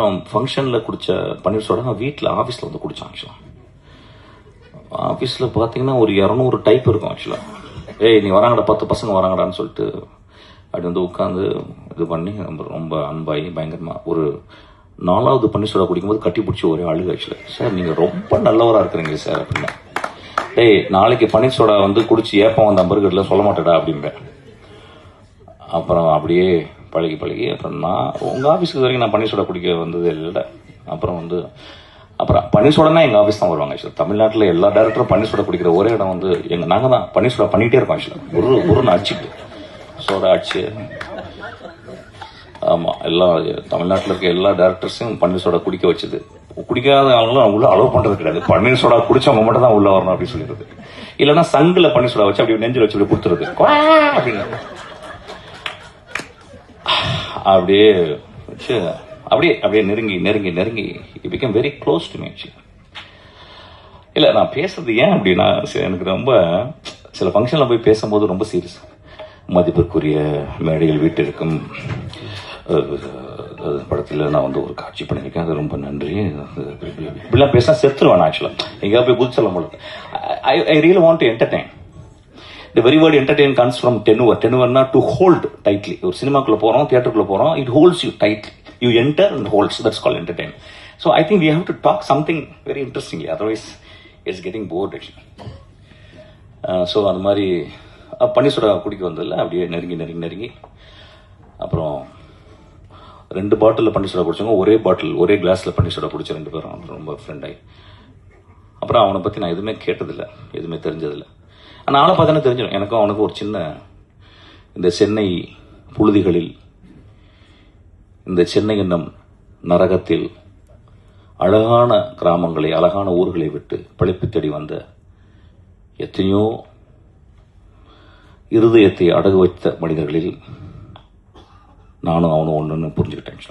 ஃபங்க்ஷனில் குடித்த பன்னீர் சோடா நான் வீட்டில் ஆஃபீஸில் வந்து குடித்தேன் ஆக்சுவலாக. ஆஃபீஸில் பார்த்தீங்கன்னா ஒரு 200 டைப் இருக்கும் ஆக்சுவலாக. ஏய் நீ வராங்கடா 10 பசங்க வராங்கடான்னு சொல்லிட்டு அப்படி வந்து உட்காந்து இது பண்ணி ரொம்ப அன்பாகி பயங்கரமாக ஒரு 4வது பன்னீர் சோடா குடிக்கும்போது கட்டி பிடிச்சி ஒரே அழுகு ஆக்சுவலாக. சார் நீங்கள் ரொம்ப நல்லவராக இருக்கிறீங்க சார் அப்படின்னா. ஏய் நாளைக்கு பன்னீர் சோடா வந்து குடிச்சு ஏப்பம் வந்த பர்கரில் சொல்ல மாட்டேடா அப்படிம்பேன். அப்புறம் அப்படியே பழகி அப்புறம் நான் உங்கள் ஆஃபீஸுக்கு வரைக்கும் நான் பன்னீர் சோடா குடிக்க வந்தது இல்லை. அப்புறம் பன்னீர் சோடானா எங்கள் ஆஃபீஸ் தான் வருவாங்க ஆக்சுவலாக. தமிழ்நாட்டில் எல்லா டேரக்டரும் பன்னீர் சோடா குடிக்கிற ஒரே இடம் வந்து நாங்கள் தான் பன்னீர் சோடா பண்ணிகிட்டே இருக்கோம் ஆக்சுவலாக. ஒரு அடிச்சுட்டு சோடா அடிச்சு. ஆமாம், எல்லா தமிழ்நாட்டில் இருக்க எல்லா டேரக்டர்ஸையும் பன்னீர் சோடா குடிக்க வச்சது. குடிக்காத ஆளுங்களும் உள்ள அலோவ் பண்ணுறது கிடையாது. பன்னீர் சோடா குடிச்சவங்க மட்டும் தான் உள்ள வரணும் அப்படின்னு சொல்லிடுறது. இல்லைன்னா சங்கில் பன்னீர் சோடா வச்சு அப்படி நெஞ்சில் வச்சு அப்படி கொடுத்துருது அப்படின்னு அப்படியே வச்சு அப்படியே நெருங்கி it become very close to me. இல்லை நான் பேசுறது ஏன் அப்படின்னா எனக்கு ரொம்ப சில ஃபங்க்ஷனில் போய் பேசும்போது ரொம்ப சீரியஸ். மதிப்பிற்குரிய மேடையில் வீட்டிற்கும் படத்தில் நான் வந்து ஒரு காட்சி பண்ணியிருக்கேன், அது ரொம்ப நன்றி. இப்படிலாம் பேசினா செத்துருவேன் ஆக்சுவலாக. எங்கேயாவது போய் குதிச்சல முடியல. I really want to entertain. The very word entertain comes from tenure. Tenure to hold tightly. ஒரு சினிமாக்குள்ள போறோம், தியேட்டருக்குள்ள போறோம், it holds you tightly. You enter and holds. That's called entertain. So I think we have to talk something very interestingly. Otherwise, it's getting bored actually. So அந்த மாதிரி பன்னீர் soda குடிக்க வந்ததில்ல. அப்படியே நெருங்கி அப்புறம் 2 பாட்டில் பன்னீர் சோடா குடிச்சவங்க ஒரே கிளாஸ்ல பன்னீர் சோடா குடிச்ச 2 பேரும் ரொம்ப ஃப்ரெண்ட் ஆகி. அப்புறம் அவனை பத்தி நான் எதுவுமே கேட்டதில்லை, எதுவுமே தெரிஞ்சதில்லை. ஆனால் ஆளை பார்த்தானே தெரிஞ்சிடும். எனக்கும் அவனுக்கு ஒரு சின்ன இந்த சென்னை புழுதிகளில், இந்த சென்னை என்னும் நரகத்தில் அழகான கிராமங்களை அழகான ஊர்களை விட்டு பிழைப்பு தேடி வந்த எத்தனையோ இருதயத்தை அடகு வைத்த மனிதர்களில் நானும் அவனும் ஒன்றுன்னு புரிஞ்சுக்கிட்டேன்.